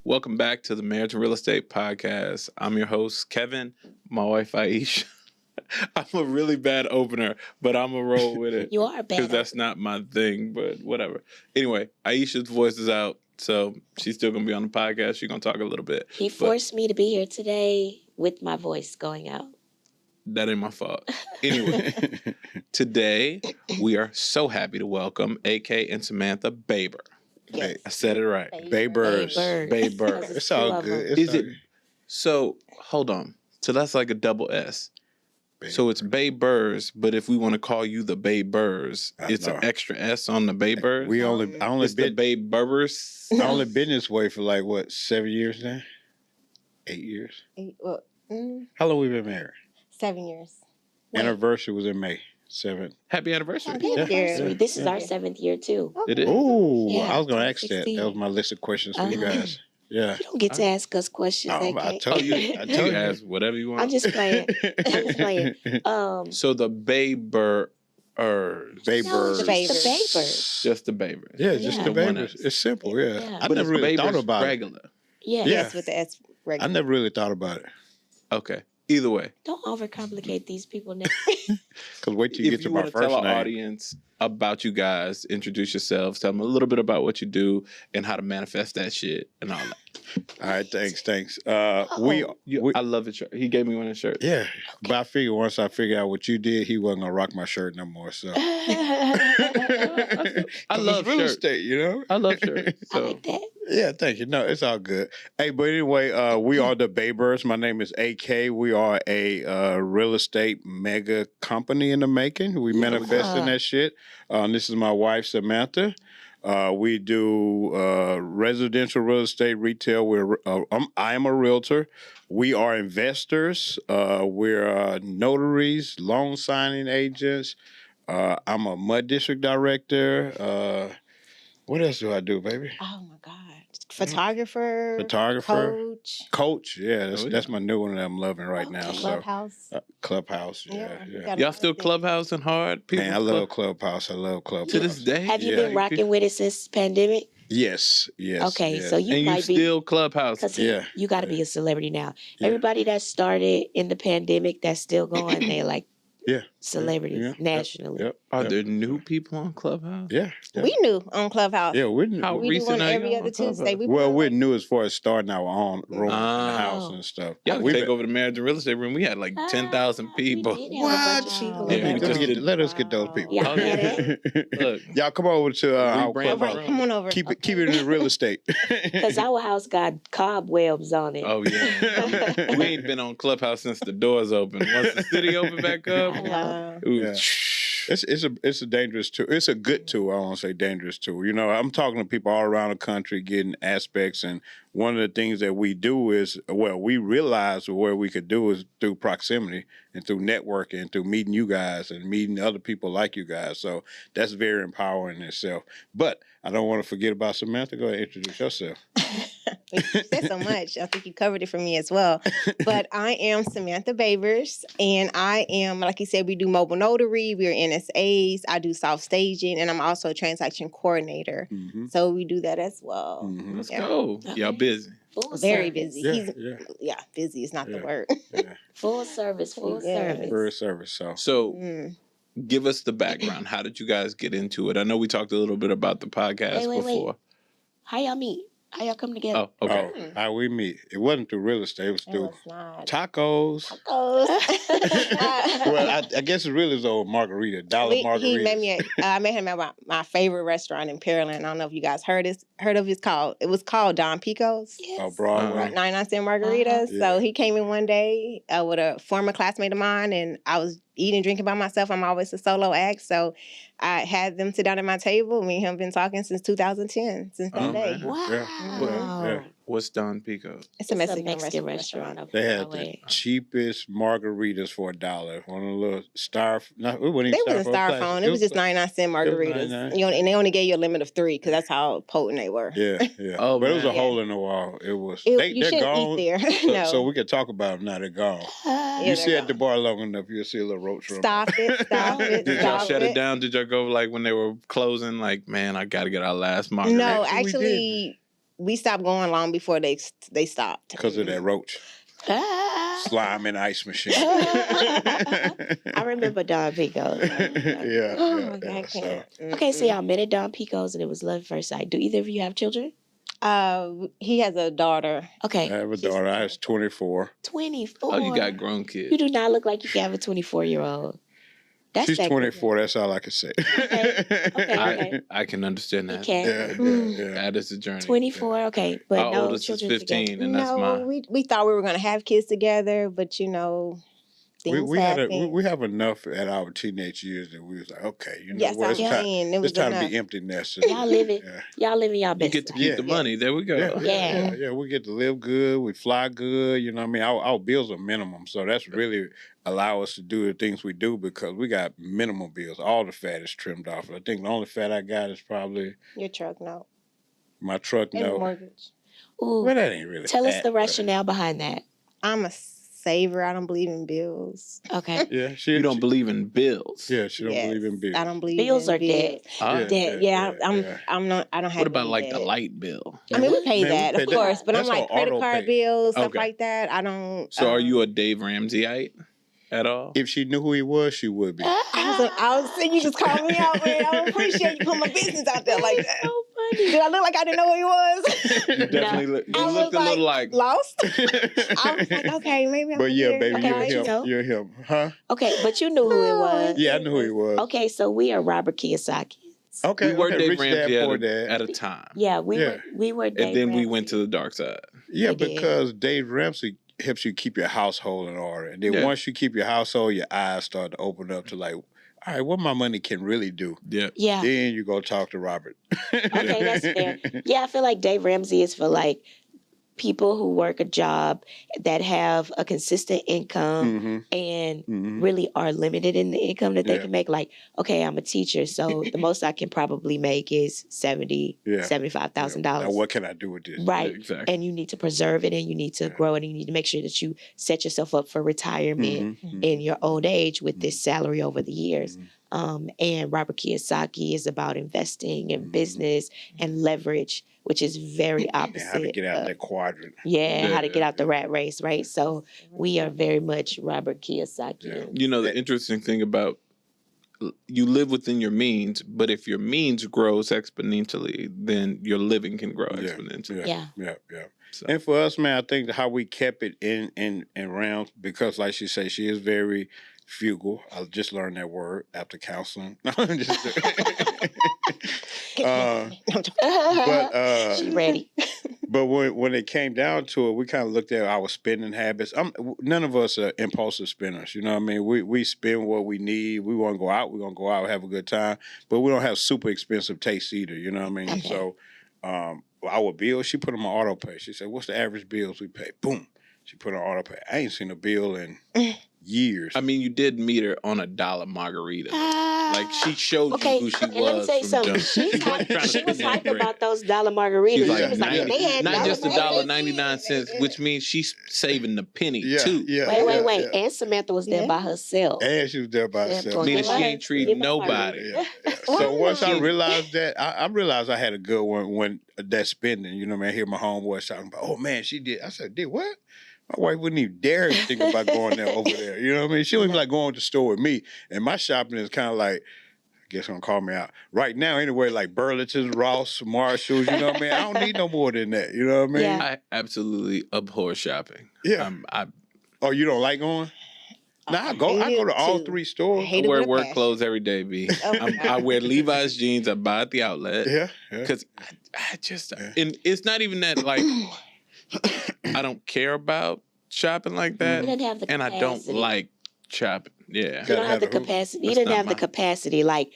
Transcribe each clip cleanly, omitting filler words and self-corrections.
Welcome back to the Marriage and Real Estate Podcast. I'm your host, Kevin, my wife, Aisha. I'm a really bad opener, but I'm going to roll with it. You are bad. Because that's not my thing, but whatever. Anyway, Aisha's voice is out, so she's still going to be on the podcast. She's going to talk a little bit. He forced me to be here today with my voice going out. That ain't my fault. Anyway, today we are so happy to welcome AK and Samantha Babers. Yes. I said it right. Babers. Babers. It's all good. Is it? So, hold on. So that's like a double S. Babers. So it's Babers, but if we want to call you the Babers, it's an extra S on the Babers. I only it's the Babers. I only been this way for like what 7 years now, 8 years. How long we been married? 7 years. Anniversary was in May 7th. Happy anniversary. Happy anniversary. This is our 7th year, too. Okay. It is. Oh, Yeah, I was gonna ask that. 16. That was my list of questions for you guys. Yeah. You don't get to ask us questions. I AK. told you. I You told can you. ask whatever you want. I'm just playing. So the Babers. Babers. The Babers. Babers. Just the Babers. Yeah, just Yeah. the The one Babers. S. It's simple. Yeah. Yeah. I But never it's really thought Babers about it. regular. Yeah. Yeah. Yes, with the S I regular. never really thought about it. Okay. Either way. Don't overcomplicate these people now. Cause wait till you If get to you my want to first tell our name. audience about you guys, introduce yourselves, tell them a little bit about what you do and how to manifest that shit and all that. All right. Thanks. I love the shirt. He gave me one of the shirts. Yeah. But I figured once I figured out what you did, he wasn't gonna rock my shirt no more. So I love real shirts. estate, you know. I love shirts. I So like that. Yeah, thank you. No, it's all good. Hey, but anyway, we are the Babers. My name is AK. We are a real estate mega company in the making. We manifesting that shit. This is my wife, Samantha. We do residential real estate, retail. I am a realtor. We are investors. We're notaries, loan signing agents. I'm a mud district director. What else do I do, baby? Oh my God. Photographer. Coach. Yeah, Oh, yeah. that's my new one that I'm loving right now. So Clubhouse. Clubhouse. Yeah, Yeah, you yeah. got y'all still clubhousing hard? People Man, I love Clubhouse. I love Clubhouse. to this day. Have you Yeah. been rocking with it since pandemic? Yes. Okay, yeah. so you And you might be. still clubhouse. Because Yeah. you got to be a celebrity now. Yeah. Everybody that started in the pandemic that's still going, they like Yeah. celebrities Yeah. nationally. Yep. Are yep. there new people on Clubhouse? Yeah. yeah. We knew on Clubhouse. Yeah, we're How we do recent one are every you other on Clubhouse? Tuesday. we're new as far as starting our own room in the house Oh. and stuff. Y'all can We've take been- over the marriage and real estate room. We had like 10,000 people. We did have a bunch of What? people Yeah, in we there. just did- let us get those people. Yeah, Look, Y'all come over to our Rebrand All Clubhouse. right, come on over. Keep it in real estate. Because our house got cobwebs on it. oh yeah. We ain't been on Clubhouse since the doors opened. Once the city opened back up, Wow. it was It's a dangerous tool. It's a good tool. I don't want to say dangerous tool. You know, I'm talking to people all around the country, getting aspects, and one of the things that we do is, we realize where we could do is through proximity and through networking and through meeting you guys and meeting other people like you guys. So that's very empowering in itself. But I don't want to forget about Samantha. Go ahead and introduce yourself. You said so much. I think you covered it for me as well. But I am Samantha Babers, and I am, like you said, we do mobile notary. We're NSAs. I do soft staging, and I'm also a transaction coordinator. Mm-hmm. So we do that as well. Mm-hmm. let's Yeah. go. Okay. Y'all busy. Full Very service. busy. Yeah, Busy is not the Yeah. word. yeah. Full service. Full Yeah. service. For service. So So Mm. give us the background. How did you guys get into it? I know we talked a little bit about the podcast Wait. before. How y'all meet? How y'all come together? Oh, okay. how we meet? It wasn't through real estate. It was It through was not. tacos. Tacos. Well, I guess it really is old margarita, dollar margarita. He met me at, I met him at my favorite restaurant in Pearland. I don't know if you guys heard of it. It was called Don Pico's. Yes. Oh, Broadway. 99-cent margaritas. Yeah. So he came in one day with a former classmate of mine, and I was eating, drinking by myself. I'm always a solo act. So I had them sit down at my table. Me and him been talking since 2010, since that Oh, day. man. Wow. Yeah. What's Don Pico? It's a It's Mexican restaurant. up They that had the way. cheapest margaritas for $1. One of the little it wasn't even They wasn't styrofoam. It was just 99-cent margaritas. 99. And they only gave you a limit of 3 because that's how potent they were. Yeah, yeah. Oh, but it was a man. hole in the wall. It was. You they're shouldn't gone. eat there. So, No. so we can talk about them now. They're gone. Ah. Yeah, You they're sit at the gone. bar long enough, you'll see a little roach room. Stop it. Stop it. Did y'all Stop shut it down? Did y'all go like when they were closing? Like, man, I got to get our last margarita. No, Actually, we actually, we stopped going long before they stopped. Because of that roach. Slime and ice machine. I remember Don Picos. Yeah. Oh yeah, my God, yeah. I can't. Okay, so y'all met at Don Picos and it was love at first sight. Do either of you have children? He has a daughter. Okay. I have a daughter. I was 24. 24. Oh, you got grown kids. You do not look like you can have a 24-year-old. She's that 24. That's all I can say. Okay. I can understand You that. can. Yeah. That is a journey. 24, okay. But Our no oldest is children 15, together. and that's No, mine. we thought we were gonna have kids together, but you know, things We happen. we have enough at our teenage years that we was like, okay, you know Yes, what? I'm saying it was It's time to enough. be empty nesters. Y'all living. Yeah. Y'all living y'all You best get to life. keep the Yeah. money. There we go. Yeah. We get to live good. We fly good. You know what I mean? Our bills are minimum. So that's really allow us to do the things we do because we got minimum bills. All the fat is trimmed off. I think the only fat I got is probably Your truck note my truck and the note. mortgage. Ooh. Well, that ain't really Tell us fat, the but- rationale behind that. I'm a saver. I don't believe in bills. Okay. Yeah, You don't believe in bills. Yeah, she don't Yes, believe in bills. I don't believe Bills in are dead. Ah. Dead. Yeah, I'm not. I don't have. What about any like the debt. light bill? I mean, we pay Man, we that, pay of that. course, but I'm That's like on credit auto card pay. bills, stuff Okay. like that. I don't. So are you a Dave Ramseyite at all? If she knew who he was, she would be. I was saying you just called me out, man. I appreciate you putting my business out there like that. So funny. Did I look like I didn't know who he was? You definitely I was looked a little like lost. I was like, okay, maybe I'm But yeah, weird. baby, Okay, you're but you him. know. You're him. Huh? Okay, but you knew who it was. Yeah, I knew who he was. Okay, so we are Robert Kiyosaki. Okay, we were okay, Dave rich dad, Ramsey poor dad. at a time. Yeah, we Yeah. were And Dave then we Ramsey. went to the dark side. Yeah, We did. because Dave Ramsey helps you keep your household in order. And then Yeah. once you keep your household, your eyes start to open up to like, all right, what my money can really do. Yeah. Yeah. Then you go talk to Robert. Okay, that's fair. Yeah, I feel like Dave Ramsey is for like people who work a job that have a consistent income Mm-hmm. and Mm-hmm. really are limited in the income that they Yeah. can make. Like, okay, I'm a teacher, so the most I can probably make is Yeah. $75,000. Now, what can I do with this? Right. Yeah, exactly. And you need to preserve it and you need to Yeah. grow it and you need to make sure that you set yourself up for retirement Mhm, in your old age with this salary over the years. mhm. And Robert Kiyosaki is about investing and Mhm. business and leverage, which is very opposite. And how to get out of- that quadrant. how to Yeah. get out the rat race, right? So we are very much Robert Kiyosaki. Yeah. You know, the interesting thing about you live within your means, but if your means grows exponentially, then your living can grow Yeah. exponentially. Yeah. Yeah. So, And for us, man, I think how we kept it in rounds because, like she says, she is very frugal. I just learned that word after counseling. No, I'm just but She ready. but when it came down to it, we kind of looked at our spending habits. None of us are impulsive spenders. You know what I mean? We spend what we need. We want to go out. We're going to go out, have a good time. But we don't have super expensive tastes either. You know what I mean? Okay. So our bills, she put them on auto pay. She said, what's the average bills we pay? Boom. She put on auto pay. I ain't seen a bill in years. I mean, you did meet her on $1 margarita. Like she showed Okay, you who she and let me was. tell you from something. jump. She She wasn't trying to was spend that hype bread. about those dollar margaritas. She's She like, was like, not, they had not dollar just margaritas. $1.99, which means she's saving the penny too. Wait. And Samantha was there Yeah. by herself. And she was there by Yeah, herself. poor Meaning girl. she ain't treating nobody. Yeah. So once I She- realized that, I realized I had a good one when that spending. You know, man, I hear my homeboys talking about, oh man, she did. I said, did what? My wife wouldn't even dare think about going there over there. You know what I mean? She wouldn't be like going to the store with me. And my shopping is kind of like, I guess gonna call me out right now anyway. Like Burlington, Ross, Marshalls. You know what I mean? I don't need no more than that. You know what I mean? Yeah. I absolutely abhor shopping. Yeah. I Oh, you don't like going? Nah, I go to all too. three stores. Hate it wear with a work passion. clothes every day, B. Oh, I wear Levi's jeans. I buy at the outlet. Yeah. Because I just, Yeah. and it's not even that like I don't care about shopping like He that, didn't have the and I don't capacity. like shopping. Yeah, You Gotta don't have have the the hoop. capacity. You That's didn't not have the mine. capacity, like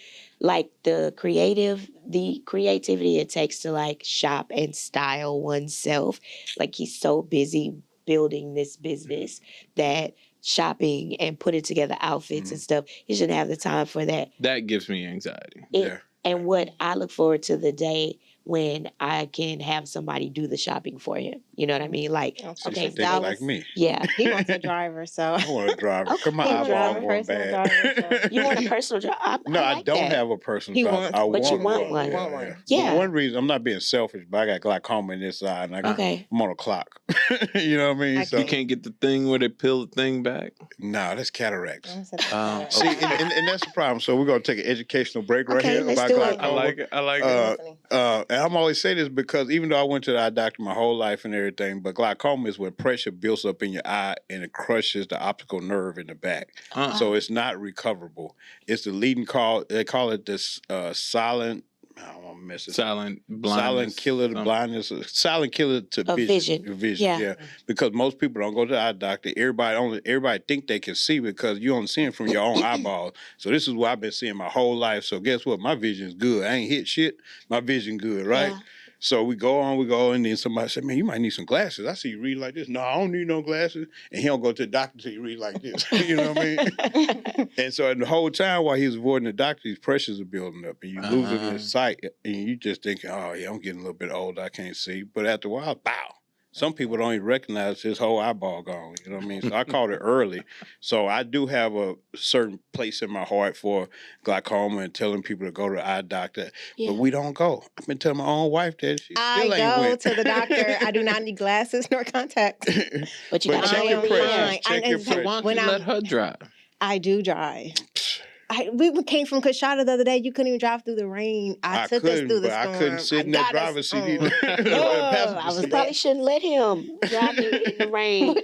the creativity it takes to like shop and style oneself. Like he's so busy building this business that shopping and putting together outfits and stuff, he shouldn't have the time for that. that gives me anxiety. It- Yeah. And what I look forward to the day when I can have somebody do the shopping for him. You know what I mean? Like, Okay. okay, Think like me. yeah. He wants a driver, so I want a driver. Okay. Cause my He wants a eyeball going personal bad. driver, so- You want a personal driver? No, I like don't that. have a personal He driver. wants I one. But you want want one. Yeah, Want yeah. one. Yeah. But one reason, I'm not being selfish, but I got glaucoma in this side, and Okay. I'm on a clock. You know what I mean? I So You can't get the thing where they peel the thing back. nah, that's cataracts. See, See, and that's the problem. So we're gonna take an educational break right Okay, here let's about do it. I glaucoma. like it. I like it. And I'm always say this because even though I went to the eye doctor my whole life and everything, but glaucoma is when pressure builds up in your eye and it crushes the optical nerve in the back. So it's not recoverable. It's the leading cause. They call it this silent. I don't want to mess it. Silent blindness. Silent killer to blindness. Silent killer to Of vision. Vision. Yeah. Because most people don't go to the eye doctor. Everybody think they can see because you only see it from your own eyeballs. So this is what I've been seeing my whole life. So guess what? My vision's good. I ain't hit shit. My vision good, right? Yeah. So we go, and then somebody said, "Man, you might need some glasses. I see you read like this." No, I don't need no glasses. And he don't go to the doctor until you read like this. You know what I mean? And so the whole time while he's avoiding the doctor, these pressures are building up, and you losing your sight, and you just thinking, "Oh yeah, I'm getting a little bit older. I can't see." But after a while, bow. Some people don't even recognize his whole eyeball gone. You know what I mean? So I caught it early. So I do have a certain place in my heart for glaucoma and telling people to go to the eye doctor. Yeah. But we don't go. I've been telling my own wife that she I still ain't go went. to the doctor. I do not need glasses nor contacts. But you But got check I your am pressure. fine. Check your So pressure. why don't When you I'm- let her drive? I do drive. We came from Coshada the other day. You couldn't even drive through the rain. I took us couldn't, through the but storm. I couldn't sit in that got us driver's seat home. either. Oh, Passenger I was seat. probably shouldn't let him drive you in the rain.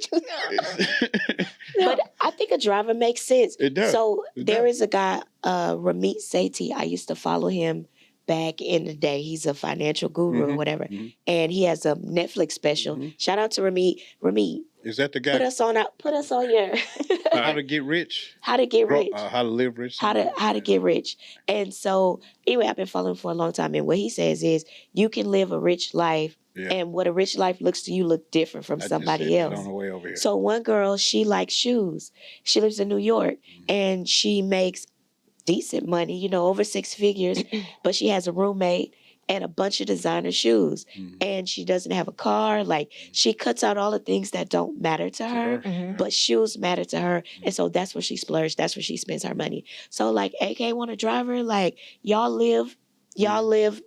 But I think a driver makes sense. It does. So It there does. is a guy, Ramit Sethi. I used to follow him back in the day. He's a financial guru or Mhm, whatever. mhm. And he has a Netflix special. Mhm. Shout out to Ramit. Ramit, Is that the put guy? us on your How to get rich? how to get rich. How to live rich? How to get rich. And so anyway, I've been following him for a long time. And what he says is you can live a rich life, Yeah. and what a rich life looks to you look different from I just somebody said that else. on the way over here. So one girl, she likes shoes. She lives in New York and she makes decent money, over 6 figures, but she has a roommate and a bunch of designer shoes. Mhm. And she doesn't have a car. Like she cuts out all the things that don't matter to her. Mhm. But shoes matter to her. And so that's where she splurges. That's where she spends her money. So like AK want a driver, like y'all live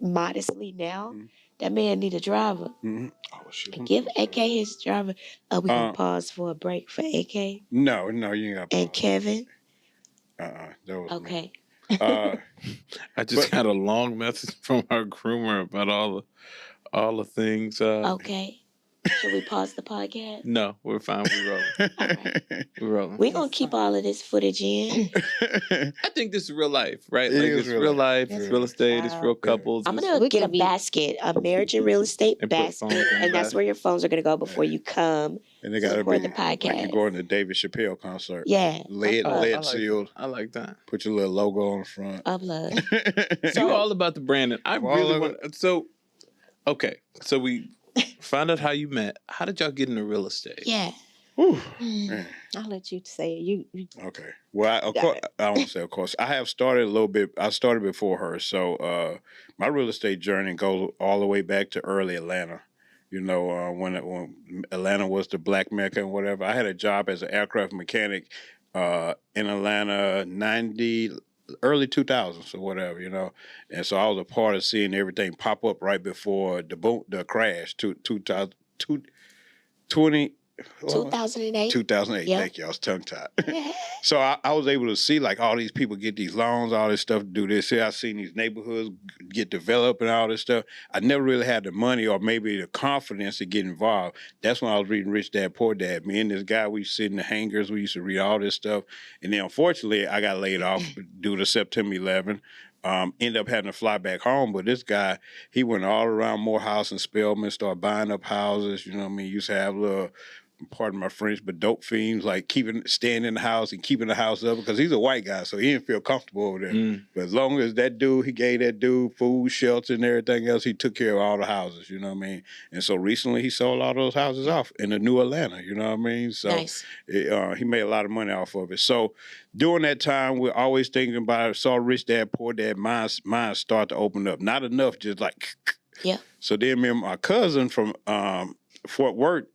modestly now. Mhm. That man need a driver. Mhm. Oh, shit. Give AK his driver. We gonna Uh, pause for a break for AK No, you ain't got to. and Kevin. That was me. Okay. I just But- got a long message from our groomer about all the things. Okay. Should we pause the podcast? No, we're fine. We're rolling. We're rolling. We're gonna keep all of this footage in. I think this is real life, right? It Like is it's real real life. life, it's Yeah. real estate, it's real Wow. couples. I'm it's- gonna We get a could be- basket, a marriage and real estate And put basket, phones in the and that's basket. where your phones are gonna go before you come And they to got to record be the like you're podcast. going to a David Chappelle concert. Yeah, Lead I like sealed. I like that. Put your little logo on the front. upload. You all about the branding. I All really of want. So, okay. So we found out how you met. How did y'all get into real estate? Yeah. Whew, man. I'll let you say it. You Okay. Well, of Got course, it. I won't say of course. I have started a little bit. I started before her. So my real estate journey goes all the way back to early Atlanta. When Atlanta was the black mecca and whatever. I had a job as an aircraft mechanic in Atlanta, early 2000s or whatever. And so I was a part of seeing everything pop up right before the crash, 2008. 2008. Yep. Thank you. I was tongue tied. So I was able to see like all these people get these loans, all this stuff to do this. Here I seen these neighborhoods get developed and all this stuff. I never really had the money or maybe the confidence to get involved. That's when I was reading Rich Dad Poor Dad. Me and this guy, we used to sit in the hangars. We used to read all this stuff. And then unfortunately, I got laid off due to September 11. Ended up having to fly back home. But this guy, he went all around Morehouse and Spelman, started buying up houses. You know what I mean? Used to have little, pardon my French, but dope fiends, like staying in the house and keeping the house up because he's a white guy, so he didn't feel comfortable over there. Mm. But as long as that dude, he gave that dude food, shelter, and everything else, he took care of all the houses, you know what I mean? And so recently he sold all those houses off in the new Atlanta, you know what I mean? So Nice. he made a lot of money off of it. So during that time, we're always thinking about it. Saw Rich Dad, Poor Dad, minds start to open up. Not enough, just like Yeah. So then me and my cousin from Fort Worth,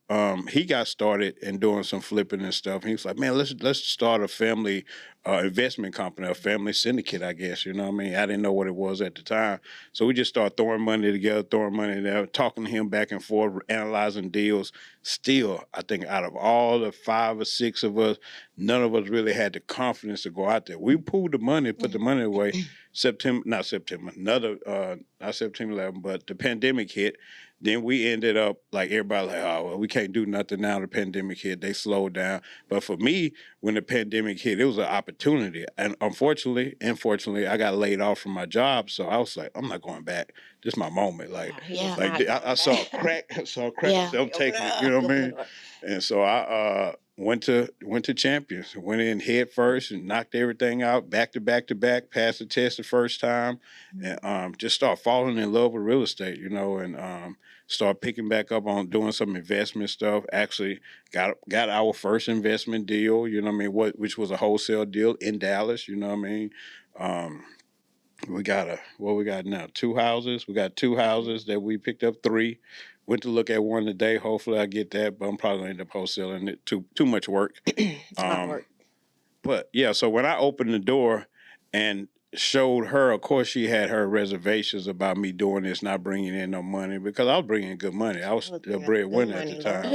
he got started in doing some flipping and stuff. He was like, man, let's start a family investment company, a family syndicate, I guess. You know what I mean? I didn't know what it was at the time. So we just started throwing money together, talking to him back and forth, analyzing deals. Still, I think out of all the 5 or 6 of us, none of us really had the confidence to go out there. We pooled the money, put the money away. Not September 11, but the pandemic hit. Then we ended up like everybody like, oh, well, we can't do nothing now. The pandemic hit, they slowed down. But for me, when the pandemic hit, it was an opportunity. And unfortunately, I got laid off from my job. So I was like, I'm not going back. This is my moment. Like I saw a crack. Yeah. So I'm taking it. You know what I mean? And so I went to Champions. Went in head first and knocked everything out back to back. Passed the test the first time, and just start falling in love with real estate. You know, and start picking back up on doing some investment stuff. Actually, got our first investment deal. You know what I mean? Which was a wholesale deal in Dallas. You know what I mean? We got we got now? 2 houses. We got 2 houses that we picked up 3. Went to look at one today. Hopefully I get that, but I'm probably gonna end up wholesaling it. Too much work. But yeah, so when I opened the door and showed her, of course she had her reservations about me doing this, not bringing in no money, because I was bringing in good money. I was the breadwinner at the time.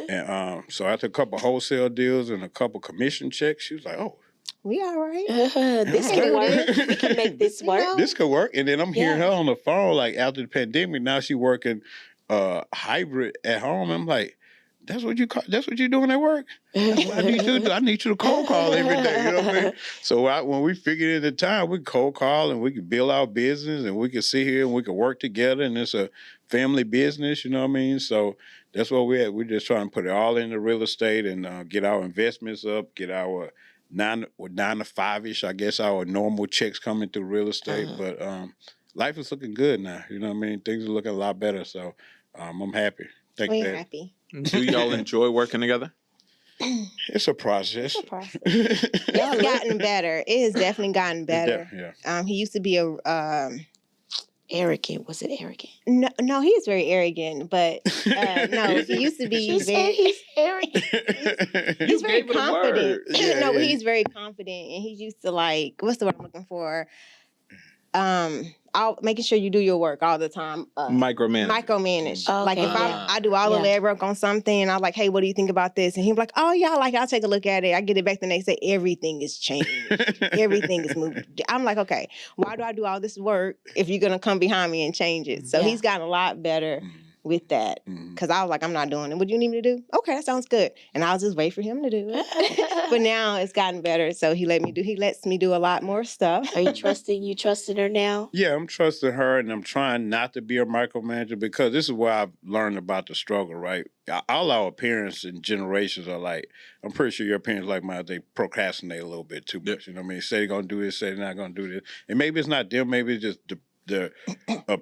And so after a couple wholesale deals and a couple commission checks, she was like, oh, we all right. This can work. We can make this work. This could work. And then I'm hearing her on the phone, like after the pandemic, now she working hybrid at home. I'm like, that's what you're doing at work? That's what I need you to do. I need you to cold call every day. You know what I mean? So when we figured in the time, we could cold call and we could build our business and we could sit here and we could work together, and it's a family business, you know what I mean? So that's what we're at. We're just trying to put it all into real estate and get our investments up, get our 9 to 5-ish, I guess, our normal checks coming through real estate. But life is looking good now. You know what I mean? Things are looking a lot better. So I'm happy. We're happy. Do y'all enjoy working together? It's a process. It's gotten better. It has definitely gotten better. He used to be arrogant. Was it arrogant? No, he's very arrogant, but no, he used to be he's arrogant. He's very confident. No, but he's very confident, and he used to like, what's the word I'm looking for? Making sure you do your work all the time. Micromanage. Okay. Like if I do all the legwork on something, and I'm like, hey, what do you think about this? And he's like, oh yeah, I'll take a look at it. I get it back the next day. Everything is changed. Everything is moving. I'm like, okay, why do I do all this work if you're gonna come behind me and change it? So he's gotten a lot better with that, because I was like, I'm not doing it. What do you need me to do? Okay, that sounds good. And I'll just wait for him to do it. But now it's gotten better, so he lets me do a lot more stuff. Are you trusting her now? Yeah, I'm trusting her, and I'm trying not to be a micromanager, because this is where I've learned about the struggle, right? All our parents and generations are like, I'm pretty sure your parents like mine, they procrastinate a little bit too much. You know what I mean? Say they're going to do this, say they're not going to do this. And maybe it's not them, maybe it's just the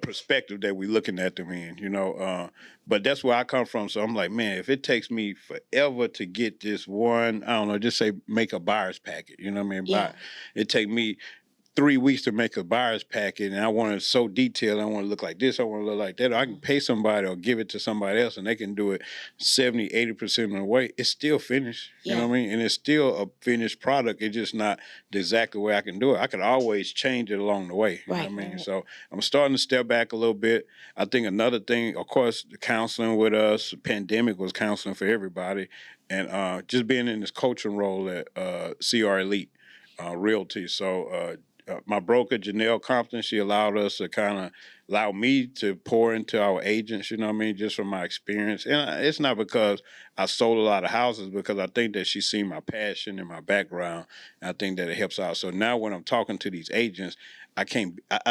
perspective that we're looking at them in, you know. But that's where I come from. So I'm like, man, if it takes me forever to get this one, I don't know, just say make a buyer's packet, you know what I mean? Yeah. It take me 3 weeks to make a buyer's packet, and I want it so detailed. I want to look like this. I want to look like that. I can pay somebody or give it to somebody else, and they can do it 70, 80% of the way. It's still finished. You know what I mean? And it's still a finished product. It's just not the exact way I can do it. I could always change it along the way. You know what I mean? So I'm starting to step back a little bit. I think another thing, of course, the counseling with us, the pandemic was counseling for everybody. And just being in this coaching role at CR Elite Realty. So my broker, Janelle Compton, she allowed us to allow me to pour into our agents, you know what I mean, just from my experience. And it's not because I sold a lot of houses, because I think that she's seen my passion and my background, and I think that it helps out. So now when I'm talking to these agents, I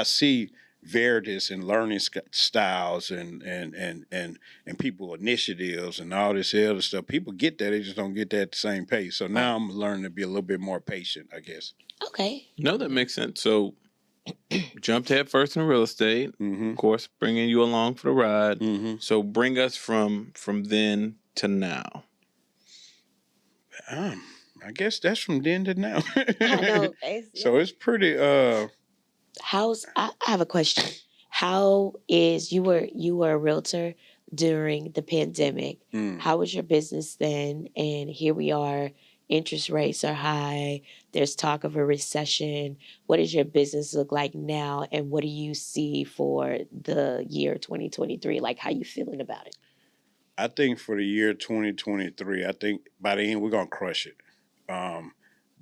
see varieties and learning styles and people initiatives and all this other stuff. People get that, they just don't get that at the same pace. So now I'm learning to be a little bit more patient, I guess. Okay. No, that makes sense. So jumped head first in real estate, of course, bringing you along for the ride. So bring us from then to now. I guess that's from then to now. I know. So it's pretty I have a question. you were a realtor during the pandemic. How was your business then? And here we are, interest rates are high. There's talk of a recession. What does your business look like now? And what do you see for the year 2023? Like, how you feeling about it? I think for the year 2023, I think by the end we're gonna crush it.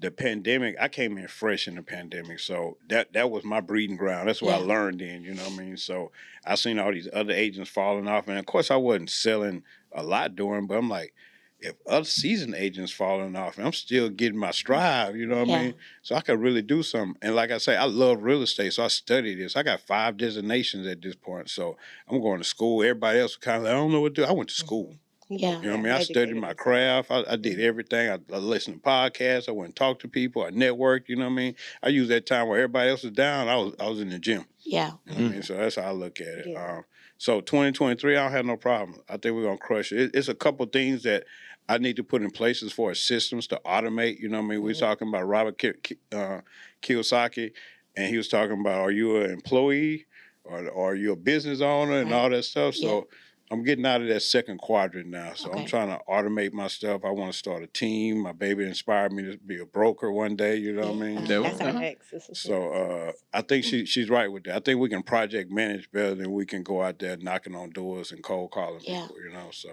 The pandemic, I came in fresh in the pandemic, so that was my breeding ground. That's what I learned in, you know what I mean? So I seen all these other agents falling off, and of course I wasn't selling a lot during, but I'm like, if other seasoned agents falling off, and I'm still getting my stride, you know what I mean? So I could really do something. And like I say, I love real estate, so I study this. I got 5 designations at this point, so I'm going to school. Everybody else kind of like, I don't know what to do. I went to school. Yeah. You know what I mean? I studied my craft. I did everything. I listened to podcasts. I went and talked to people. I networked, you know what I mean? I used that time where everybody else was down. I was in the gym. Yeah. You know what I mean? So that's how I look at it. So 2023, I don't have no problem. I think we're going to crush it. It's a couple things that I need to put in place as far as systems to automate. You know what I mean? We were talking about Robert Kiyosaki, and he was talking about, are you an employee or are you a business owner and all that stuff? So I'm getting out of that second quadrant now. So I'm trying to automate my stuff. I want to start a team. My baby inspired me to be a broker one day, you know what I mean? That's our next. So I think she's right with that. I think we can project manage better than we can go out there knocking on doors and cold calling people, you know, so.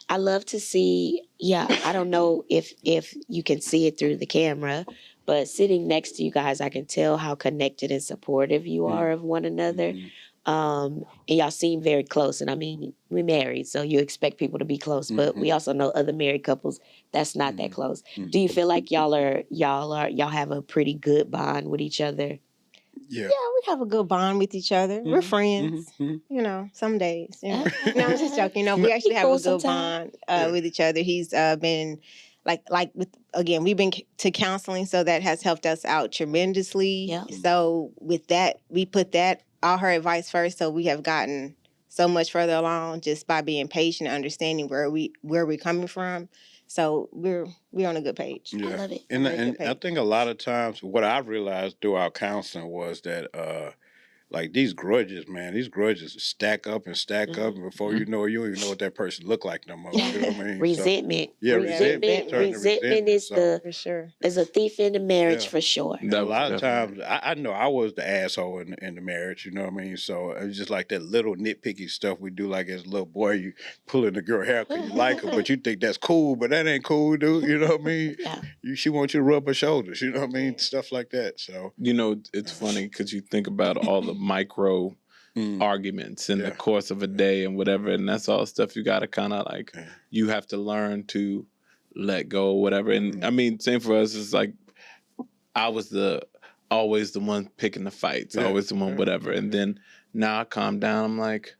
I love to see, I don't know if you can see it through the camera, but sitting next to you guys, I can tell how connected and supportive you are of one another. And y'all seem very close. And I mean, we're married, so you expect people to be close, but we also know other married couples that's not that close. Do you feel like y'all have a pretty good bond with each other? Yeah, we have a good bond with each other. We're friends, you know, some days. You know. No, I'm just joking. No, we actually have a good bond with each other. He's been like with, again, we've been to counseling, so that has helped us out tremendously. Yeah. So with that, we put that all her advice first, so we have gotten so much further along just by being patient, understanding where we're coming from. So we're on a good page. Yeah. I love it. And I think a lot of times what I've realized through our counseling was that like these grudges stack up, and before you know it, you don't even know what that person looked like no more. You know what I mean? Resentment. Resentment is for sure. Is a thief in the marriage for sure. A lot of times I know I was the asshole in the marriage, you know what I mean? So it's just like that little nitpicky stuff we do, like as a little boy, you pulling the girl hair because you like her, but you think that's cool, but that ain't cool, dude. You know what I mean? She wants you to rub her shoulders, you know what I mean? Stuff like that. So you know, it's funny because you think about all the micro arguments in the course of a day and whatever, and that's all stuff you got to kind of like you have to learn to let go or whatever. And I mean, same for us. It's like I was always the one picking the fights, always the one whatever, and then now I calm down. I'm like,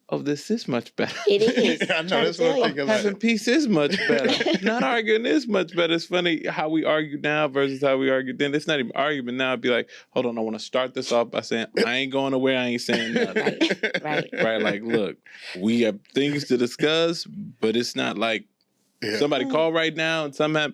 oh, this is much better. It is. I know that's what I'm thinking. Having peace is much better. Not arguing is much better. It's funny how we argue now versus how we argued then. It's not even argument now. It'd be like, hold on, I want to start this off by saying, I ain't going nowhere. I ain't saying nothing. Right. Like, look, we have things to discuss, but it's not like somebody call right now and somehow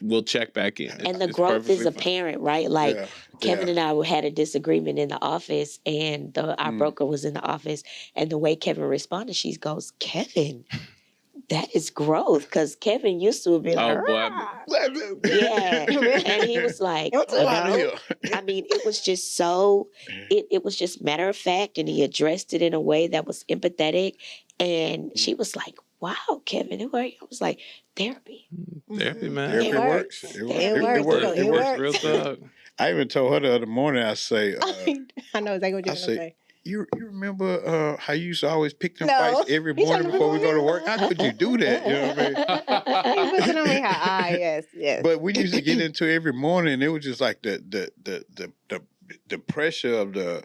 we'll check back in. And the growth is apparent, right? Like Kevin and I had a disagreement in the office, and our broker was in the office, and the way Kevin responded, she goes, Kevin, that is growth, because Kevin used to be like, and he was like, I mean, it was just so, it was just matter of fact, and he addressed it in a way that was empathetic, and she was like, wow, Kevin, who are you? I was like, therapy. Therapy, man. Therapy works. It works. Real talk. I even told her the other morning, I say, I know exactly what you're going to say. You remember how you used to always pick them fights every morning before we go to work? How could you do that? You know what I mean? He puts it on me. Yes. But we used to get into it every morning, and it was just like the pressure of the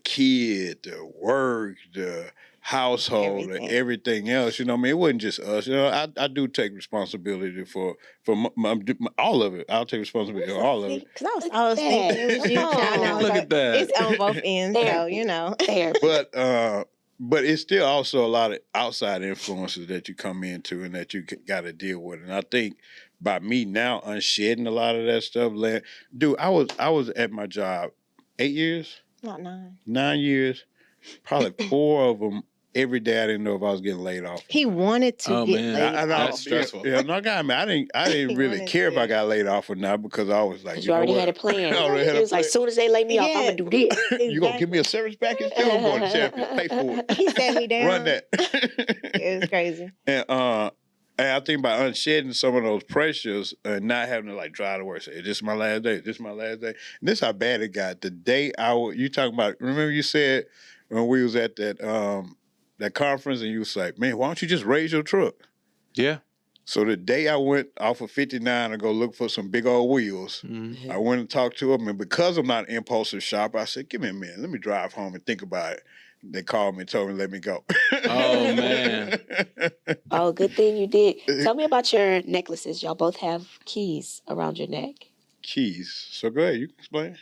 kid, the work, the household, and everything else. You know what I mean? It wasn't just us. You know, I do take responsibility for all of it. I'll take responsibility for all of it. Because I was thinking it was you. Look at that. It's on both ends, so you know. But it's still also a lot of outside influences that you come into and that you got to deal with. And I think by me now unshedding a lot of that stuff, dude, I was at my job 8 years. Not 9. 9 years. probably 4 of them. Every day I didn't know if I was getting laid off. He wanted to get laid off. That's stressful. Yeah, no, I didn't really care if I got laid off or not because I was like, you already had a plan. It was like, as soon as they lay me off, I'm gonna do this. Exactly. You gonna give me a service package? Still I'm going to champion. Pay for it. He sat me down. Run that. It was crazy. And I think by unshedding some of those pressures and not having to like drive to work, say, this is my last day, this is my last day. And this is how bad it got. The day you talking about, remember you said when we was at that conference and you was like, man, why don't you just raise your truck? Yeah. So the day I went off of 59 to go look for some big old wheels, I went and talked to them. And because I'm not an impulsive shopper, I said, give me a minute. Let me drive home and think about it. They called me and told me to let me go. Oh, man. Oh, good thing you did. Tell me about your necklaces. Y'all both have keys around your neck. Keys. So go ahead. You can explain.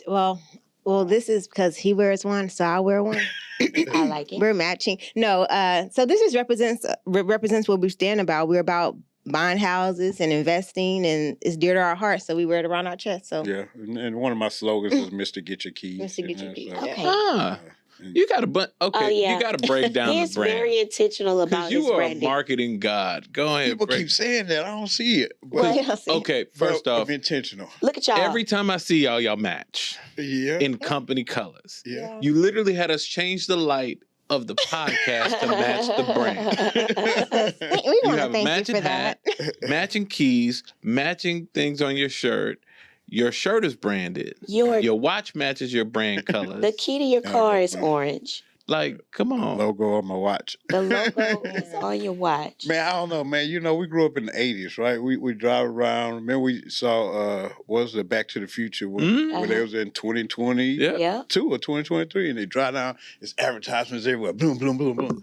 Well, this is because he wears one, so I wear one. I like it. We're matching. No, so this just represents what we stand about. We're about buying houses and investing, and it's dear to our hearts, so we wear it around our chest. So yeah, and one of my slogans is "Mr. Get Your Keys." Mr. Get Your Keys. So. Okay. You got to you got to break down He's the brand. very intentional about his you are branding. a marketing god. Go ahead. People keep saying that. I don't see it. But Okay, first off, I'm intentional. Look at y'all. every time I see y'all match in company colors. Yeah. You literally had us change the light of the podcast to match the brand. We You want have to a thank you matching for that. hat, matching keys, matching things on your shirt. Your shirt is branded. Your watch matches your brand colors. The key to your car is orange. Like, come on. Logo on my watch. The logo is on your watch. Man, I don't know, man. You know, we grew up in the 80s, right? We drive around. Remember we saw, what was it, Back to the Future when they was in 2020 Yeah. 2 or 2023, and they drive down, it's advertisements everywhere. Boom, boom, boom, boom.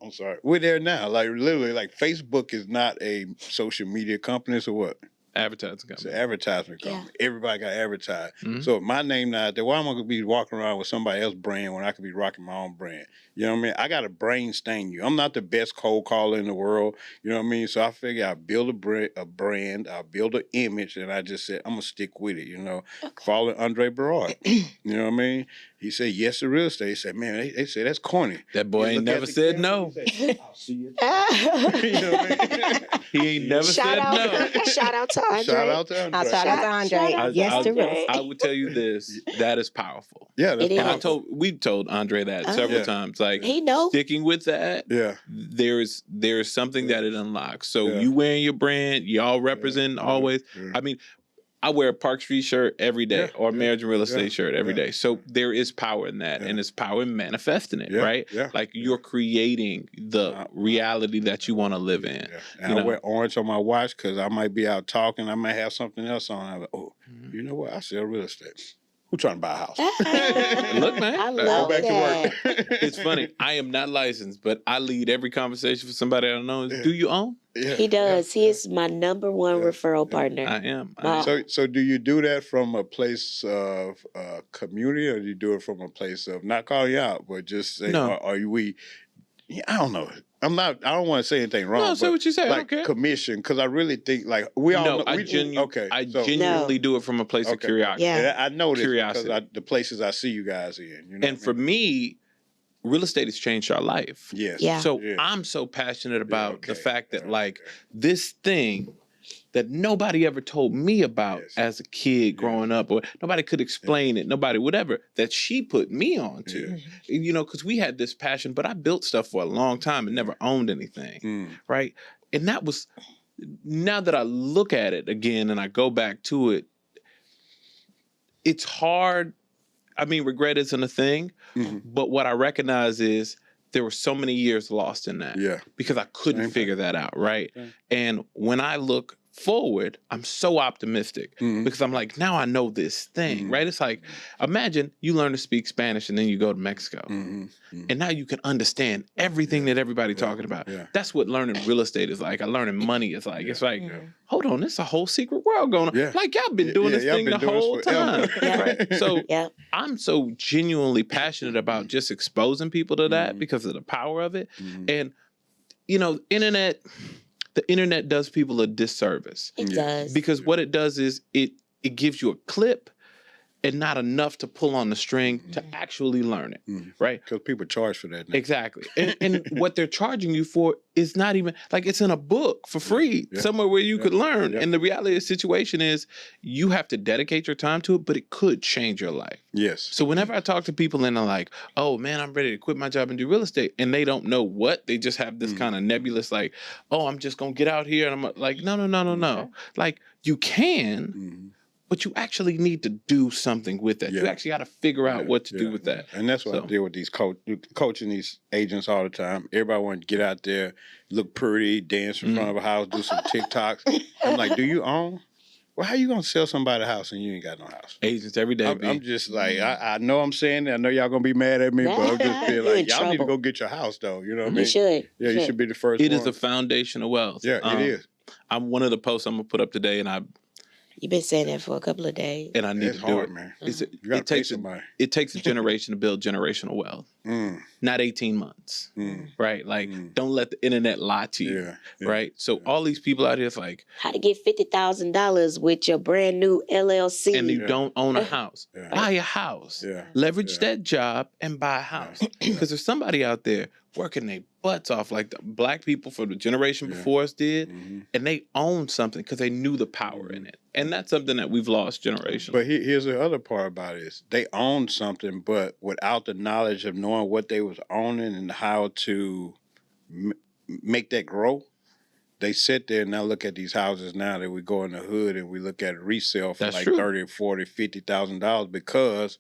I'm sorry. We're there now. Like, literally, like, Facebook is not a social media company, so what? Advertising company. It's an advertisement company. Yeah. Everybody got advertised. So if my name not out there, why am I going to be walking around with somebody else's brand when I could be rocking my own brand? You know what I mean? I got to brain stain you. I'm not the best cold caller in the world. You know what I mean? So I figure I'll build a brand, I'll build an image, and I just said, I'm going to stick with it, you know. Okay. Following Andre Berard. You know what I mean? He said yes to real estate. He said, man, they say that's corny. That boy ain't never said no. I'll see you. You know what I mean? He ain't never said no. Shout out to Andre. Shout out to Andre. Shout out to Andre. Yes to real estate. I would tell you this. That is powerful. Yeah, that's It is. powerful. And we've told Andre that several times. Like, He knows. sticking with that, Yeah. there's something that it unlocks. So Yeah. you wearing your brand, y'all representing always. Yeah. I mean, I wear a Park Street shirt every day or marriage and real estate shirt every day. So there is power in that, and it's power in manifesting it, right? Yeah. Like you're creating the reality that you want to live in. Yeah. And I wear orange on my watch because I might be out talking. I might have something else on. I'm like, you know what? I sell real estate. Who trying to buy a house? Look, man. I love Go back that. to work. It's funny. I am not licensed, but I lead every conversation for somebody I don't know. Do you own? Yeah. He does. He is my number one referral partner. I am. Wow. So do you do that from a place of community, or do you do it from a place of not calling you out, but just saying, No. are we? Yeah, I don't know. I don't want to say anything wrong. No, say but what you say. I Like don't care. commission, because I really think like we all. No, know, I genuinely No. do it from a place of Okay. curiosity. Yeah. And I know this Curiosity. because the places I see you guys in. You know And what I for mean? me, real estate has changed our life. Yes. Yeah. So Yeah. I'm so passionate about the okay. fact that Yeah, like okay. this thing that nobody ever told me about Yes. as a kid growing up, or nobody could explain it, nobody, whatever, that she put me on to, you know, because we had this passion, but I built stuff for a long time and never owned anything, right? And that was, now that I look at it again and I go back to it, it's hard. I mean, regret isn't a thing, but what I recognize is there were so many years lost in that. Yeah. Because I couldn't Same figure that out, right? Same. And when I look forward, I'm so optimistic because I'm like, now I know this thing, right? It's like, imagine you learn to speak Spanish and then you go to Mexico. And now you can understand everything that everybody's talking about. Yeah. That's what learning real estate is like. Learning money is like. It's like, hold on, there's a whole secret world going on. Yeah. Like y'all been doing this y'all thing been the doing this whole forever. time. Right? So Yeah. I'm so genuinely passionate about just exposing people to that because of the power of it. And, you know, the internet does people a disservice. It does. Because what it does is it gives you a clip and not enough to pull on the string to actually learn it, right? Because people charge for that now. Exactly. And what they're charging you for is not even, like, it's in a book for free, somewhere where you could learn. And the reality of the situation is you have to dedicate your time to it, but it could change your life. Yes. So whenever I talk to people and they're like, oh, man, I'm ready to quit my job and do real estate, and they don't know what, they just have this kind of nebulous, like, oh, I'm just going to get out here. And I'm like, no. Like, you can, but you actually need to do something with that. You actually got to figure out what to do with that. And that's what I deal with these coaching these agents all the time. Everybody wants to get out there, look pretty, dance in front of a house, do some TikToks. I'm like, do you own? Well, how you going to sell somebody a house and you ain't got no house? Agents every day, I'm just like, I know I'm saying that. I know y'all going to be mad at me, but I'm just feeling like, y'all need to go get your house, though. You know what I mean? You should. Yeah, you should be the first one. It is a foundation of wealth. Yeah, it is. I'm one of the posts I'm going to put up today, and You've been saying that for a couple of days. And I need to do hard, it, man. It takes a generation to build generational wealth, not 18 months, right? Like, don't let the internet lie to you, right? So all these people out here is like, how to get $50,000 with your brand new LLC, and you don't own a house. Buy a house, leverage that job, and buy a house. Because there's somebody out there working their butts off, like the black people from the generation before us did, and they owned something because they knew the power in it. And that's something that we've lost generationally. But here's the other part about it is they owned something, but without the knowledge of knowing what they was owning and how to make that grow, they sit there and now look at these houses now that we go in the hood and we look at resale for like $30,000, $40,000, $50,000 because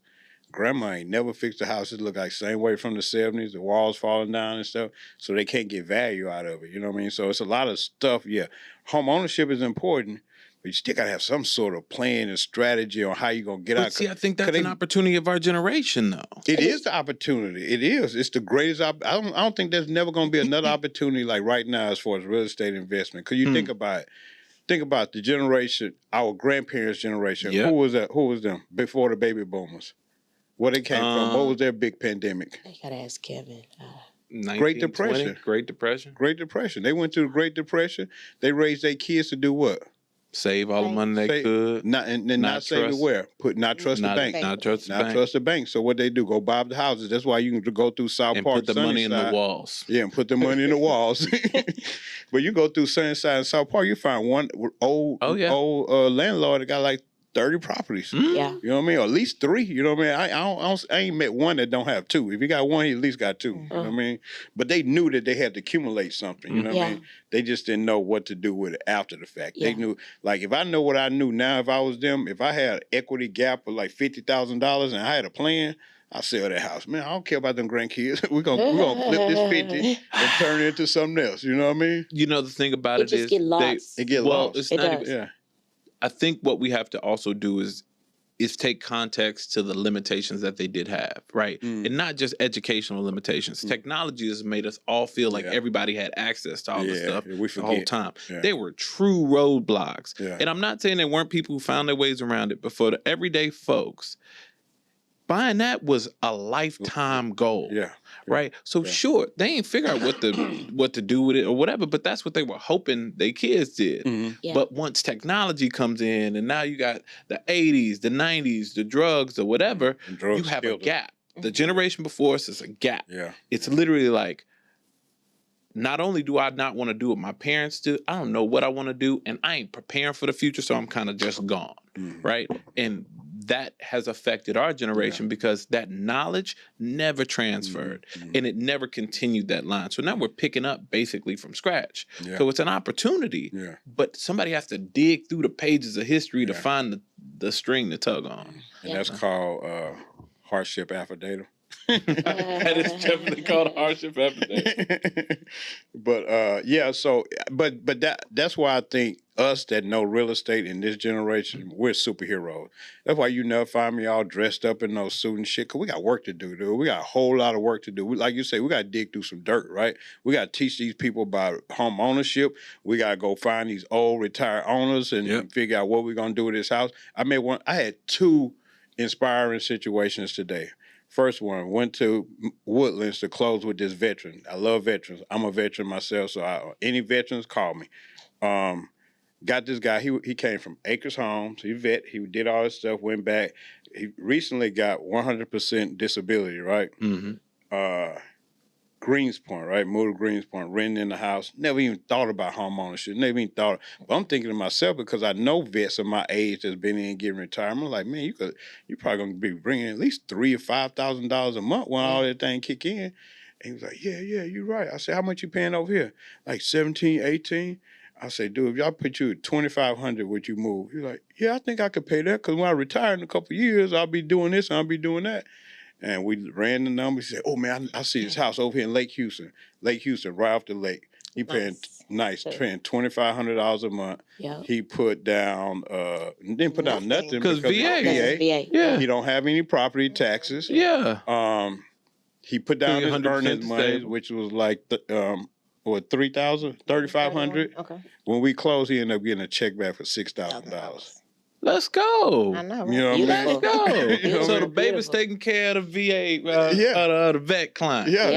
grandma ain't never fixed the house. It look like same way from the 70s, the walls falling down and stuff, so they can't get value out of it. You know what I mean? So it's a lot of stuff. Yeah, home ownership is important, but you still got to have some sort of plan and strategy on how you're going to get out. See, I think that's an opportunity of our generation, though. It is the opportunity. It is. It's the greatest. I don't think there's never going to be another opportunity like right now as far as real estate investment. Because you think about it. Think about the generation, our grandparents' generation. Who was that? Who was them before the baby boomers? Where they came from? What was their big pandemic? I gotta ask Kevin. Great Depression. Great Depression. Great Depression. They went through the Great Depression. They raised their kids to do what? Save all the money they could. Not save it where? Not trust the bank. Not trust the bank. Not trust the bank. So what they do? Go buy the houses. That's why you can go through South Park, and put the money in the walls. Yeah, and put the money in the walls. But you go through Sunnyside and South Park, you find one old landlord that got like 30 properties. Yeah. You know what I mean? Or at least 3. You know what I mean? I ain't met one that don't have 2. If you got one, he at least got 2. You know what I mean? But they knew that they had to accumulate something. You know what I mean? They just didn't know what to do with it after the fact. They knew, like, if I know what I knew now, if I was them, if I had an equity gap of like $50,000 and I had a plan, I'll sell that house. Man, I don't care about them grandkids. We're gonna flip this 50 and turn it into something else. You know what I mean? You know, the thing about it is get lost. It get lost. It's not even, I think what we have to also do is take context to the limitations that they did have, right? And not just educational limitations. Technology has made us all feel like everybody had access to all this stuff the whole time. They were true roadblocks. And I'm not saying there weren't people who found their ways around it, but for the everyday folks, buying that was a lifetime goal. Right? So sure, they ain't figure out what to do with it or whatever, but that's what they were hoping their kids did. But once technology comes in and now you got the 80s, the 90s, the drugs or whatever, you have a gap. The generation before us is a gap. It's literally like, not only do I not want to do what my parents do, I don't know what I want to do, and I ain't preparing for the future, so I'm kind of just gone, right? And that has affected our generation because that knowledge never transferred and it never continued that line. So now we're picking up basically from scratch. So it's an opportunity, but somebody has to dig through the pages of history to find the string to tug on. And that's called hardship affidavit. That is definitely called a hardship affidavit. But that's why I think us that know real estate in this generation, we're superheroes. That's why you never find me all dressed up in those suit and shit, because we got work to do, dude. We got a whole lot of work to do. Like you say, we got to dig through some dirt, right? We got to teach these people about home ownership. We got to go find these old retired owners and figure out what we're going to do with this house. I had 2 inspiring situations today. First one, went to Woodlands to close with this veteran. I love veterans. I'm a veteran myself, so any veterans, call me. Got this guy, he came from Acres Homes, he did all this stuff, went back, he recently got 100% disability, right? Mm-hmm. Greenspoint, right? Moved to Greenspoint, renting in the house. Never even thought about home ownership. Never even thought. But I'm thinking to myself because I know vets of my age that's been in getting retirement. I'm like, man, you probably gonna be bringing at least $3,000 or $5,000 a month when all that thing kick in. And he was like, yeah, you're right. I said, how much you paying over here? Like 17, 18. I said, dude, if y'all put you at 2,500, would you move? He's like, yeah, I think I could pay that because when I retire in a couple of years, I'll be doing this and I'll be doing that. And we ran the numbers. He said, oh, man, I see this house over here in Lake Houston, right off the lake. He paying paying $2,500 a month. Yeah. He put down, didn't put down nothing because VA. Yeah. He don't have any property taxes. Yeah. He put down his 100% earnings money, stable. which was like, $3,500. Okay. When we closed, he ended up getting a check back for $6,000. Let's go. I know, right? You know what I mean? Let's go. You know So what I the mean? baby's taking care of the VA, the vet client. Yeah,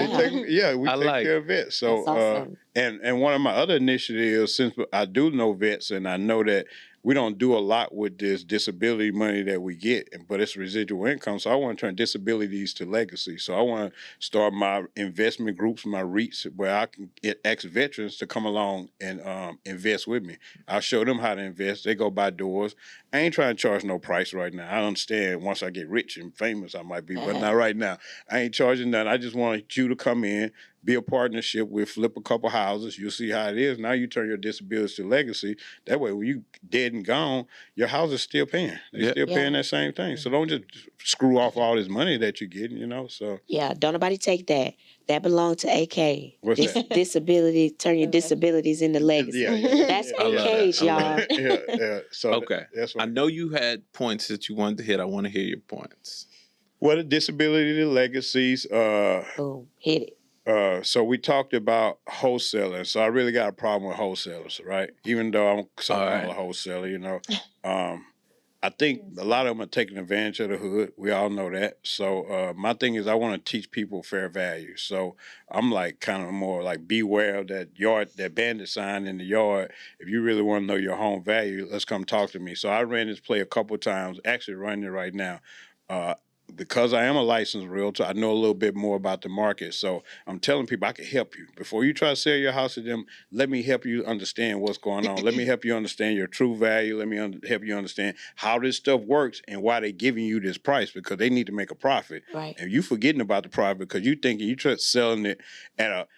Yeah. we take care of vets. So, That's awesome. and one of my other initiatives, since I do know vets, and I know that we don't do a lot with this disability money that we get, but it's residual income. So I want to turn disabilities to legacy. So I want to start my investment groups, my REITs, where I can get ex-veterans to come along and invest with me. I'll show them how to invest. They go buy doors. I ain't trying to charge no price right now. I understand once I get rich and famous, I might be, but not right now. I ain't charging nothing. I just want you to come in, be a partnership. We'll flip a couple houses. You'll see how it is. Now you turn your disabilities to legacy. That way, when you dead and gone, your house is still paying. They're still paying that same thing. So don't just screw off all this money that you're getting, So Yeah, don't nobody take that. That belonged to AK. What's that? Disability, turn your disabilities into legacy. That's AK's, y'all. So Okay. that's what I know you had points that you wanted to hit. I want to hear your points. Well, the disability to legacies. Boom, hit it. So we talked about wholesaling. So I really got a problem with wholesalers, right? Even though I'm a wholesaler, I think a lot of them are taking advantage of the hood. We all know that. So my thing is I want to teach people fair value. So I'm like kind of more like beware of that bandit sign in the yard. If you really want to know your home value, let's come talk to me. So I ran this play a couple of times, actually running it right now. Because I am a licensed realtor, I know a little bit more about the market. So I'm telling people I can help you. Before you try to sell your house to them, let me help you understand what's going on. Let me help you understand your true value. Let me help you understand how this stuff works and why they're giving you this price, because they need to make a profit. Right. And you forgetting about the profit because you thinking you try selling it at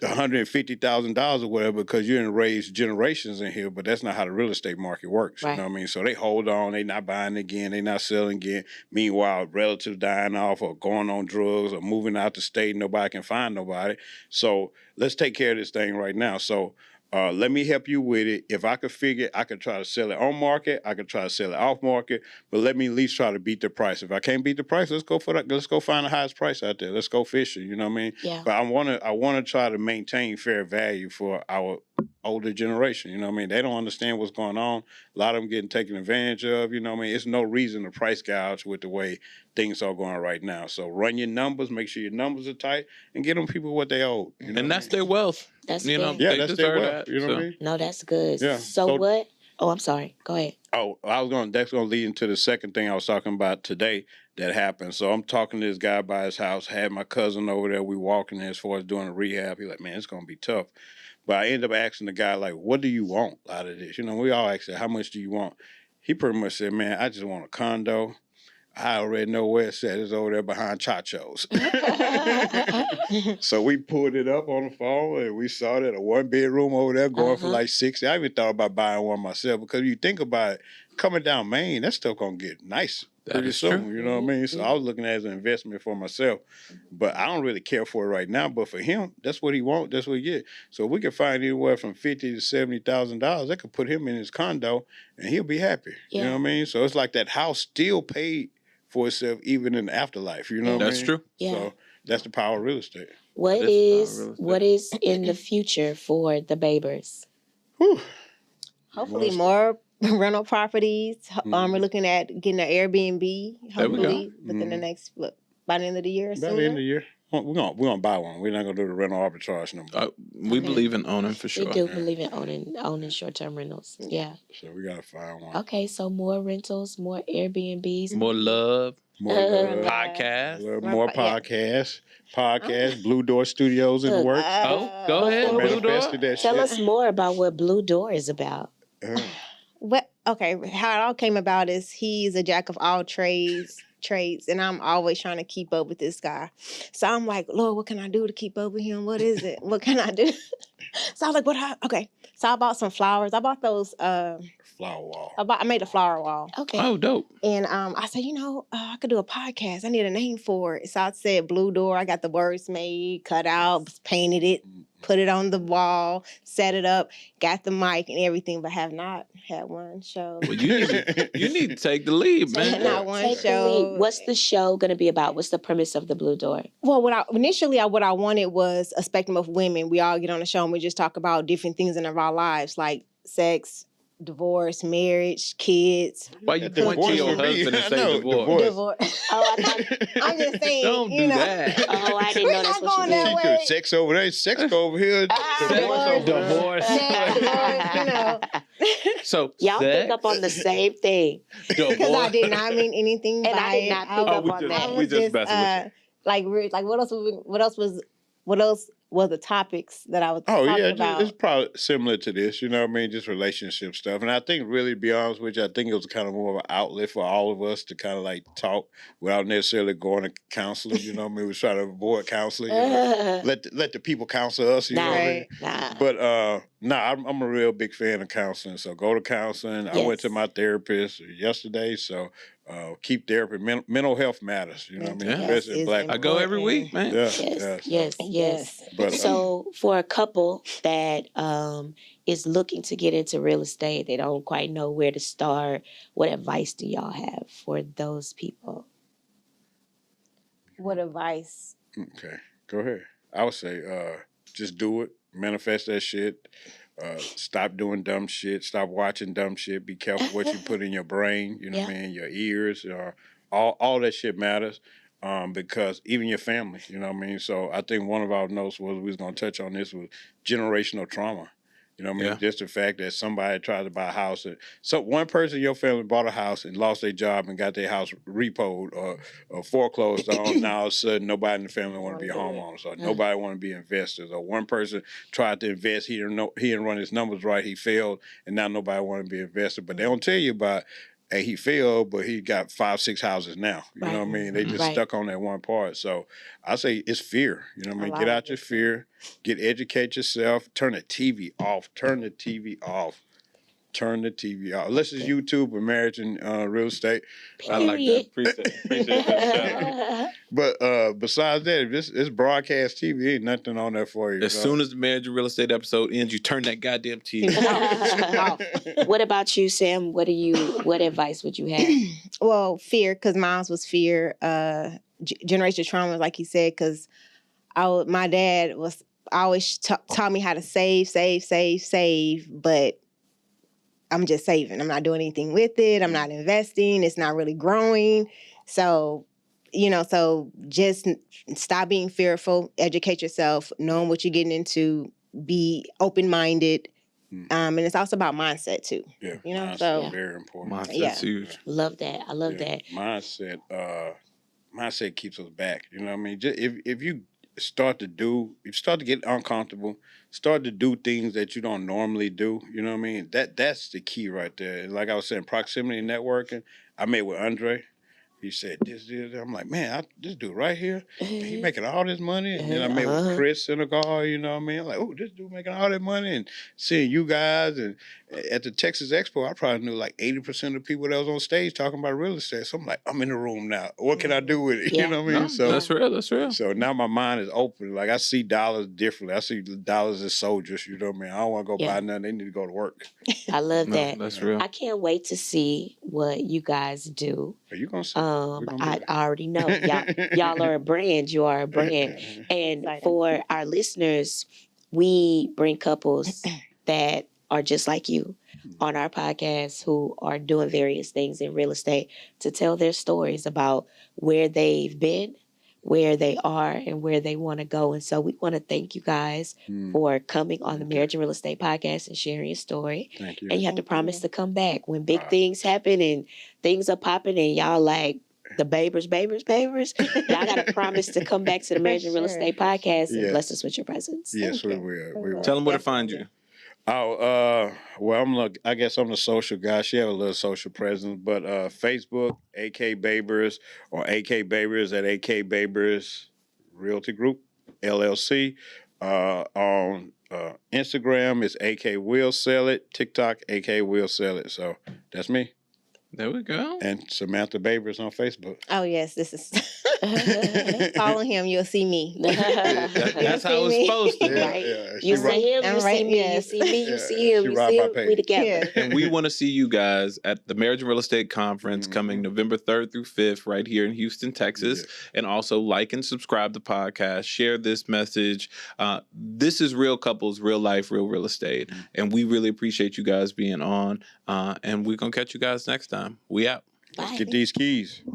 $150,000 or whatever because you're in raised generations in here, but that's not how the real estate market works. Right. You know what I mean? So they hold on, they not buying again, they not selling again. Meanwhile, relatives dying off or going on drugs or moving out the state, nobody can find nobody. So let's take care of this thing right now. So let me help you with it. If I could figure, I could try to sell it on market. I could try to sell it off market, but let me at least try to beat the price. If I can't beat the price, let's go for that. Let's go find the highest price out there. Let's go fishing. You know what I mean? Yeah. But I want to try to maintain fair value for our older generation. You know what I mean? They don't understand what's going on. A lot of them getting taken advantage of. You know what I mean? It's no reason to price gouge with the way things are going right now. So run your numbers, make sure your numbers are tight, and get them people what they owe. You know and that's their wealth. That's you know, fair. Yeah, that's their wealth. You know what I mean? No, that's good. Yeah. So what? Oh, I'm sorry. Go ahead. Oh, that's gonna lead into the second thing I was talking about today that happened. So I'm talking to this guy by his house, had my cousin over there, we walking as far as doing a rehab. He's like, man, it's gonna be tough. But I ended up asking the guy, like, what do you want out of this? You know, we all asked him, how much do you want? He pretty much said, man, I just want a condo. I already know where it's at. It's over there behind Chacho's. So we pulled it up on the phone and we saw that a 1-bedroom over there going for like 60. I even thought about buying one myself because you think about it, coming down Maine, that stuff gonna get nice pretty soon. True. You know what I mean? So I was looking at it as an investment for myself, but I don't really care for it right now. But for him, that's what he wants. That's what he get. So if we could find anywhere from $50,000 to $70,000, that could put him in his condo and he'll be happy. Yeah. You know what I mean? So it's like that house still paid for itself even in the afterlife. You know what I mean? That's true. Yeah. So that's the power of real estate. What is in the future for the Babers? Hopefully more rental properties. We're looking at getting an Airbnb. Hopefully within the next by the end of the year. By the end of the year. we're gonna buy one. We're not gonna do the rental arbitrage no more. We believe in owning for sure. We do believe in owning short-term rentals. Yeah. So we gotta find one. Okay, so more rentals, more Airbnbs, more love, more love, podcast, more podcasts, Blue Door Studios in the works. Go ahead, Blue Door. Tell us more about what Blue Door is about. How it all came about is he's a jack of all trades, and I'm always trying to keep up with this guy. So I'm like, Lord, what can I do to keep up with him? What is it? What can I do? So I was like, So I bought some flowers. I bought those flower wall. I made a flower wall. Okay. Oh, dope. And I said, I could do a podcast. I need a name for it. So I said Blue Door. I got the words made, cut out, painted it, put it on the wall, set it up, got the mic and everything, but have not had one show. Well, you need to take the lead, man. Not one show. What's the show going to be about? What's the premise of the Blue Door? Well, what I wanted was a spectrum of women. We all get on the show and we just talk about different things in our lives, like sex, divorce, marriage, kids. Why you point to your husband and say divorce? Oh, I'm just saying. Don't do that. Oh, I didn't know that's what you did. She sex over there, sex over here. Divorce. So y'all pick up on the same thing. Because I did not mean anything and by I did not pick up on that. We just messing with you. What else was the topics that I was talking about? It's probably similar to this, just relationship stuff. And I think really, to be honest with you, I think it was kind of more of an outlet for all of us to kind of like talk without necessarily going to counseling, we was trying to avoid counseling, let the people counsel us, you know what I mean? Nah. But I'm a real big fan of counseling, so go to counseling. Yes. I went to my therapist yesterday, so keep therapy. Mental health matters, you know what I mean? Especially in Black. I go every week, man. Yes. But, so for a couple that is looking to get into real estate, they don't quite know where to start. What advice do y'all have for those people? What advice? Okay, go ahead. I would say just do it. Manifest that shit. Stop doing dumb shit. Stop watching dumb shit. Be careful what you put in your brain. You know what I mean? Your ears. All that shit matters. Because even your family, you know what I mean? So I think one of our notes we was going to touch on this was generational trauma. You know what I mean? Just the fact that somebody tried to buy a house. So one person in your family bought a house and lost their job and got their house repoed or foreclosed on. Now all of a sudden, nobody in the family want to be a homeowner. So nobody want to be investors. Or one person tried to invest. He didn't run his numbers right. He failed. And now nobody want to be an investor. But they don't tell you about, hey, he failed, but he got 5-6 houses now. You know what I mean? They just stuck on that one part. So I say it's fear. You know what I mean? Get out your fear. Educate yourself. Turn the TV off. Turn the TV off. Unless it's YouTube or marriage and real estate. Period. I like that. Appreciate that. But besides that, if it's broadcast TV, ain't nothing on there for you. As soon as the marriage and real estate episode ends, you turn that goddamn TV off. What about you, Sam? What advice would you have? Well, fear, because mine was fear. Generational trauma, like he said, because my dad was always taught me how to save, but I'm just saving. I'm not doing anything with it. I'm not investing. It's not really growing. So, just stop being fearful, educate yourself, knowing what you're getting into, be open-minded. And it's also about mindset too. Yeah. Mindset very important. Mindset's huge. Love that. I love that. Mindset keeps us back. You know what I mean? Just if you start to get uncomfortable, start to do things that you don't normally do, you know what I mean? That's the key right there. Like I was saying, proximity networking. I met with Andre. He said this. I'm like, man, this dude right here, he making all this money. And then I met with Chris Senegal, you know what I mean? I'm like, oh, this dude making all that money. And seeing you guys and at the Texas Expo, I probably knew like 80% of the people that was on stage talking about real estate. So I'm like, I'm in the room now. What can I do with it? Yeah. You know what I mean? So that's real. So now my mind is open. Like I see dollars differently. I see dollars as soldiers, you know what I mean? I don't want to go buy nothing. They need to go to work. I love that. That's real. I can't wait to see what you guys do. Are you going to see? I already know. Y'all are a brand. You are a brand. And for our listeners, we bring couples that are just like you on our podcast who are doing various things in real estate to tell their stories about where they've been, where they are and where they want to go. And so we want to thank you guys for coming on the Marriage and Real Estate Podcast and sharing your story. Thank you. And you have to promise to come back when big things happen and things are popping and y'all like the Babers. Y'all got to promise to come back to the Marriage and Real Estate Podcast and bless us with your presence. Yes, we will. Tell them where to find you. Oh, well, I guess I'm the social guy. She have a little social presence, but Facebook, AK Babers, or AK Babers at AK Babers Realty Group, LLC. On Instagram is AK Will Sell It. TikTok, AK Will Sell It. So that's me. There we go. And Samantha Babers on Facebook. Oh, yes, this is... Follow him, you'll see me. That's how it's supposed to be. Right? You see him, you see me. You see me, you see him, you see him. We together. And we want to see you guys at the Marriage and Real Estate Conference coming November 3rd through 5th right here in Houston, Texas. And also like and subscribe to the podcast. Share this message. This is Real Couples, Real Life, Real Estate. And we really appreciate you guys being on. And we're going to catch you guys next time. We out. Let's get these keys.